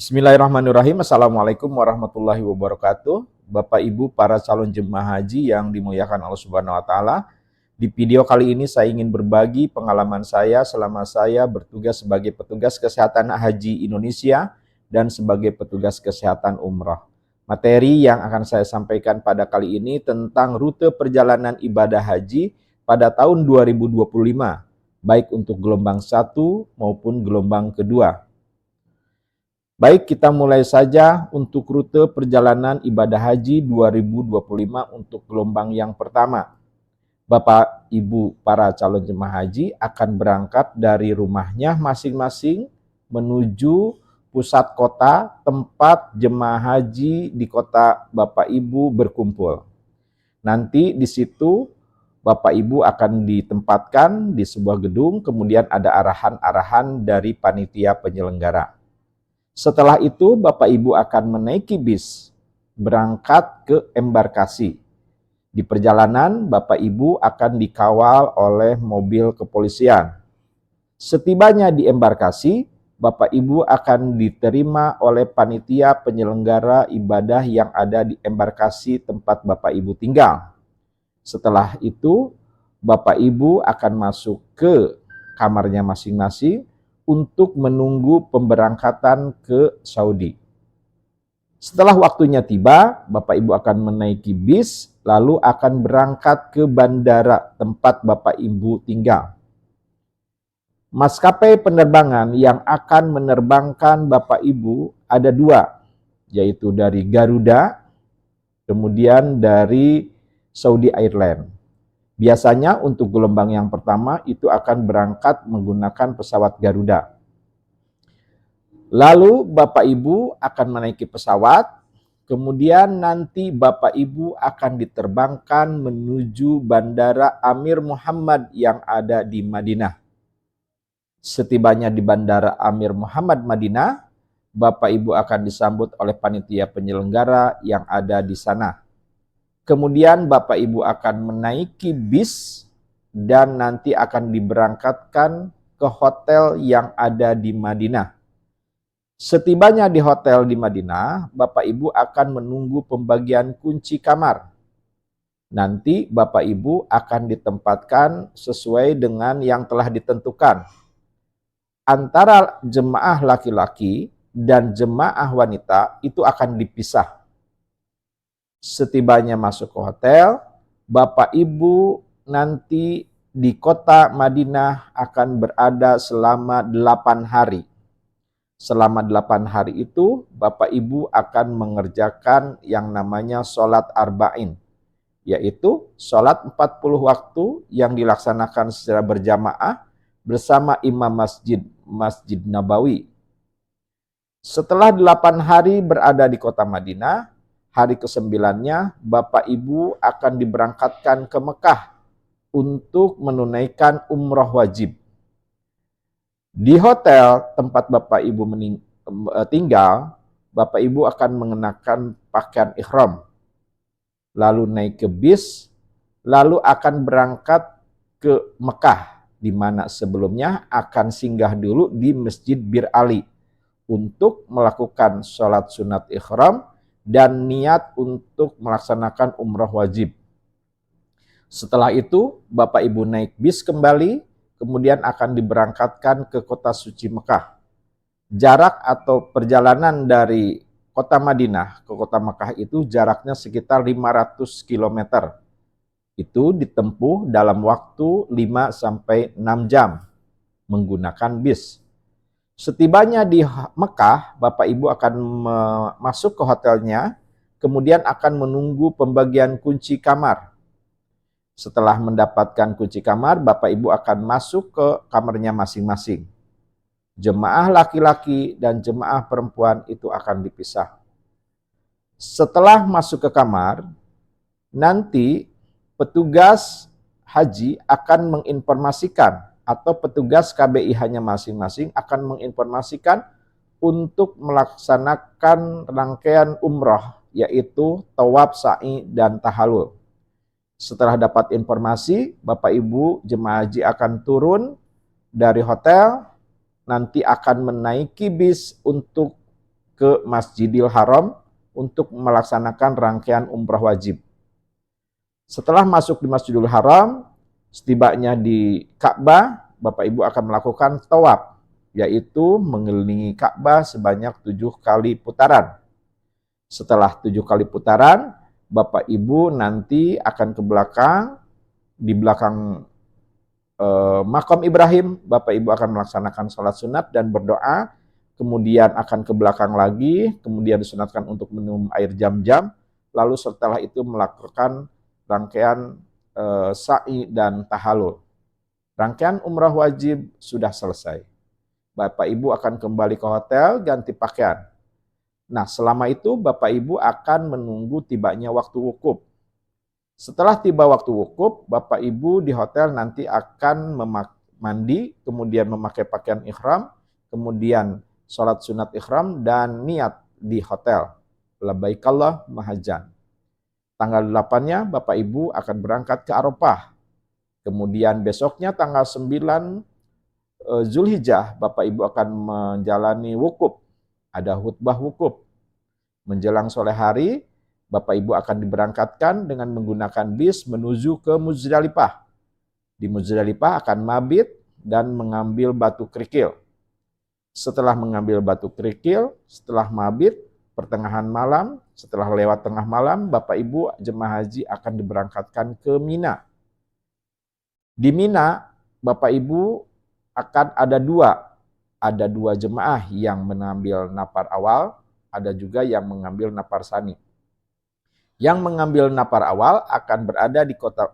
Bismillahirrahmanirrahim. Assalamualaikum warahmatullahi wabarakatuh. Bapak Ibu para calon jemaah haji yang dimuliakan Allah Subhanahu wa taala. Di video kali ini saya ingin berbagi pengalaman saya selama saya bertugas sebagai petugas kesehatan haji Indonesia dan sebagai petugas kesehatan umrah. Materi yang akan saya sampaikan pada kali ini tentang rute perjalanan ibadah haji pada tahun 2025, baik untuk gelombang 1 maupun gelombang kedua. Baik, kita mulai saja untuk rute perjalanan ibadah haji 2025 untuk gelombang yang pertama. Bapak, Ibu, para calon jemaah haji akan berangkat dari rumahnya masing-masing menuju pusat kota tempat jemaah haji di kota Bapak Ibu berkumpul. Nanti di situ Bapak Ibu akan ditempatkan di sebuah gedung, kemudian ada arahan-arahan dari panitia penyelenggara. Setelah itu Bapak Ibu akan menaiki bis berangkat ke embarkasi. Di perjalanan Bapak Ibu akan dikawal oleh mobil kepolisian. Setibanya di embarkasi, Bapak Ibu akan diterima oleh panitia penyelenggara ibadah yang ada di embarkasi tempat Bapak Ibu tinggal. Setelah itu Bapak Ibu akan masuk ke kamarnya masing-masing untuk menunggu pemberangkatan ke Saudi. Setelah waktunya tiba, Bapak Ibu akan menaiki bis, lalu akan berangkat ke bandara tempat Bapak Ibu tinggal. Maskapai penerbangan yang akan menerbangkan Bapak Ibu ada 2, yaitu dari Garuda, kemudian dari Saudi Airlines. Biasanya untuk gelombang yang pertama itu akan berangkat menggunakan pesawat Garuda. Lalu Bapak Ibu akan menaiki pesawat, kemudian nanti Bapak Ibu akan diterbangkan menuju Bandara Amir Muhammad yang ada di Madinah. Setibanya di Bandara Amir Muhammad Madinah, Bapak Ibu akan disambut oleh panitia penyelenggara yang ada di sana. Kemudian Bapak Ibu akan menaiki bis dan nanti akan diberangkatkan ke hotel yang ada di Madinah. Setibanya di hotel di Madinah, Bapak Ibu akan menunggu pembagian kunci kamar. Nanti Bapak Ibu akan ditempatkan sesuai dengan yang telah ditentukan. Antara jemaah laki-laki dan jemaah wanita itu akan dipisah. Setibanya masuk ke hotel, Bapak Ibu nanti di kota Madinah akan berada selama 8 hari. Selama 8 hari itu, Bapak Ibu akan mengerjakan yang namanya sholat arba'in, yaitu sholat 40 waktu yang dilaksanakan secara berjamaah bersama imam Masjid Nabawi. Setelah 8 hari berada di kota Madinah, hari ke-9-nya Bapak Ibu akan diberangkatkan ke Mekah untuk menunaikan umroh wajib. Di hotel tempat Bapak Ibu tinggal, Bapak Ibu akan mengenakan pakaian ihram, lalu naik ke bis, lalu akan berangkat ke Mekah, di mana sebelumnya akan singgah dulu di Masjid Bir Ali untuk melakukan sholat sunat ihram dan niat untuk melaksanakan umroh wajib. Setelah itu, Bapak Ibu naik bis kembali, kemudian akan diberangkatkan ke kota suci Mekah. Jarak atau perjalanan dari kota Madinah ke kota Mekah itu jaraknya sekitar 500 km. Itu ditempuh dalam waktu 5-6 jam menggunakan bis. Setibanya di Mekah, Bapak Ibu akan masuk ke hotelnya, kemudian akan menunggu pembagian kunci kamar. Setelah mendapatkan kunci kamar, Bapak Ibu akan masuk ke kamarnya masing-masing. Jemaah laki-laki dan jemaah perempuan itu akan dipisah. Setelah masuk ke kamar, nanti petugas haji akan menginformasikan atau petugas KBIH-nya masing-masing akan menginformasikan untuk melaksanakan rangkaian umroh, yaitu tawaf, sa'i, dan tahallul. Setelah dapat informasi, Bapak Ibu jemaah haji akan turun dari hotel, nanti akan menaiki bis untuk ke Masjidil Haram untuk melaksanakan rangkaian umrah wajib. Setelah masuk di Masjidil Haram, setibanya di Ka'bah, Bapak Ibu akan melakukan tawaf, yaitu mengelilingi Ka'bah sebanyak 7 kali putaran. Setelah 7 kali putaran, Bapak Ibu nanti akan ke belakang, di belakang makam Ibrahim, Bapak Ibu akan melaksanakan sholat sunat dan berdoa, kemudian akan ke belakang lagi, kemudian disunatkan untuk minum air jam-jam, lalu setelah itu melakukan rangkaian sa'i dan tahalul. Rangkaian umrah wajib sudah selesai. Bapak Ibu akan kembali ke hotel, ganti pakaian. Nah, selama itu Bapak Ibu akan menunggu tibanya waktu wukuf. Setelah tiba waktu wukuf, Bapak Ibu di hotel nanti akan mandi, kemudian memakai pakaian ihram, kemudian sholat sunat ihram dan niat di hotel. Labbaik mahajjan. Tanggal 8-nya Bapak Ibu akan berangkat ke Arafah. Kemudian besoknya tanggal 9 Zulhijjah, Bapak Ibu akan menjalani wukuf. Ada khutbah wukuf. Menjelang sore hari, Bapak Ibu akan diberangkatkan dengan menggunakan bis menuju ke Muzdalifah. Di Muzdalifah akan mabit dan mengambil batu kerikil. Setelah mengambil batu kerikil, setelah mabit, pertengahan malam, setelah lewat tengah malam, Bapak Ibu jemaah haji akan diberangkatkan ke Mina. Di Mina, Bapak Ibu akan ada dua jemaah yang mengambil nafar awal, ada juga yang mengambil nafar sani. Yang mengambil nafar awal akan berada di kota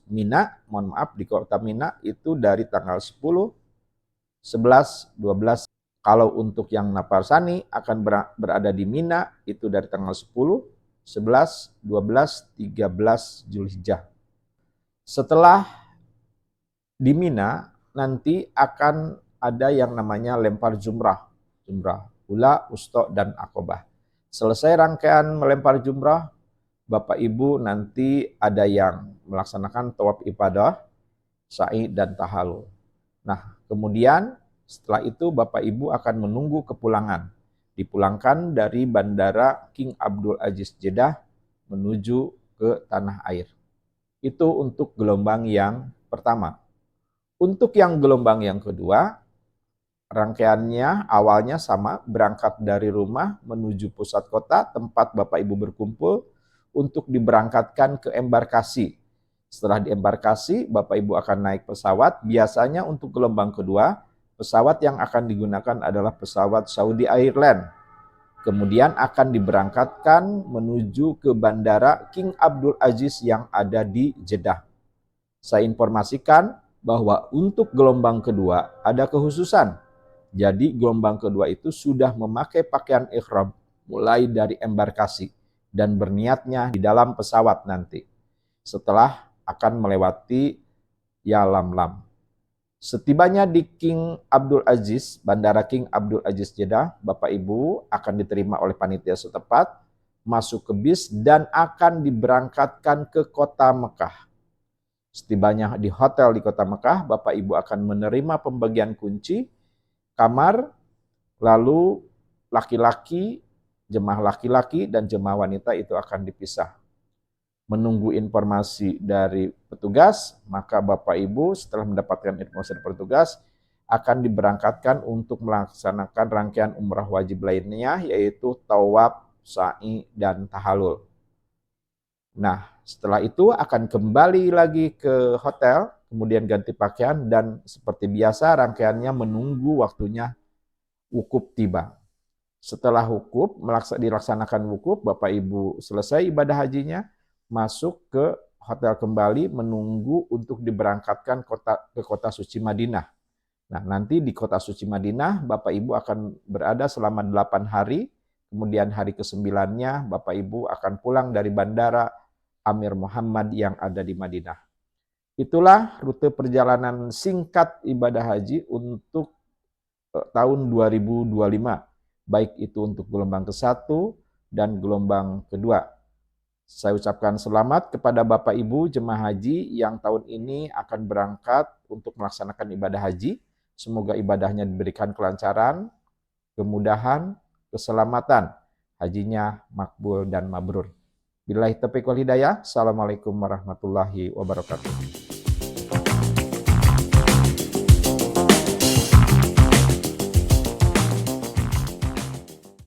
Mina, di kota Mina itu dari tanggal 10, 11, 12. Kalau untuk yang nafar sani akan berada di Mina itu dari tanggal 10, 11, 12, 13 Zulhijjah. Setelah di Mina nanti akan ada yang namanya lempar jumrah. Jumrah ula, usto, dan akobah. Selesai rangkaian melempar jumrah, Bapak Ibu nanti ada yang melaksanakan tawaf ibadah, sa'i, dan tahalul. Nah, kemudian setelah itu Bapak Ibu akan menunggu kepulangan. Dipulangkan dari Bandara King Abdul Aziz Jeddah menuju ke tanah air. Itu untuk gelombang yang pertama. Untuk yang gelombang yang kedua, rangkaiannya awalnya sama, berangkat dari rumah menuju pusat kota tempat Bapak Ibu berkumpul untuk diberangkatkan ke embarkasi. Setelah diembarkasi, Bapak Ibu akan naik pesawat. Biasanya untuk gelombang kedua, pesawat yang akan digunakan adalah pesawat Saudi Airlines. Kemudian akan diberangkatkan menuju ke Bandara King Abdul Aziz yang ada di Jeddah. Saya informasikan bahwa untuk gelombang kedua ada kekhususan. Jadi gelombang kedua itu sudah memakai pakaian ihram mulai dari embarkasi dan berniatnya di dalam pesawat nanti. Setelah akan melewati Yalamlam. Setibanya di King Abdul Aziz, Bandara King Abdul Aziz Jeddah, Bapak Ibu akan diterima oleh panitia setempat, masuk ke bis dan akan diberangkatkan ke kota Mekah. Setibanya di hotel di kota Mekah, Bapak Ibu akan menerima pembagian kunci kamar, lalu jemaah laki-laki dan jemaah wanita itu akan dipisah. Menunggu informasi dari petugas, maka Bapak Ibu setelah mendapatkan informasi dari petugas akan diberangkatkan untuk melaksanakan rangkaian umrah wajib lainnya, yaitu tawaf, sa'i, dan tahalul. Nah, setelah itu akan kembali lagi ke hotel, kemudian ganti pakaian, dan seperti biasa rangkaiannya menunggu waktunya wukuf tiba. Setelah wukuf, dilaksanakan wukuf, Bapak Ibu selesai ibadah hajinya, masuk ke hotel kembali menunggu untuk diberangkatkan ke kota suci Madinah. Nah, nanti di kota suci Madinah, Bapak Ibu akan berada selama 8 hari, kemudian hari ke-9-nya Bapak Ibu akan pulang dari bandara Amir Muhammad yang ada di Madinah. Itulah rute perjalanan singkat ibadah haji untuk tahun 2025, baik itu untuk gelombang ke-1 dan gelombang kedua. Saya ucapkan selamat kepada Bapak Ibu jemaah haji yang tahun ini akan berangkat untuk melaksanakan ibadah haji. Semoga ibadahnya diberikan kelancaran, kemudahan, keselamatan, hajinya makbul dan mabrur. Billahi taufiq wal hidayah. Assalamualaikum warahmatullahi wabarakatuh.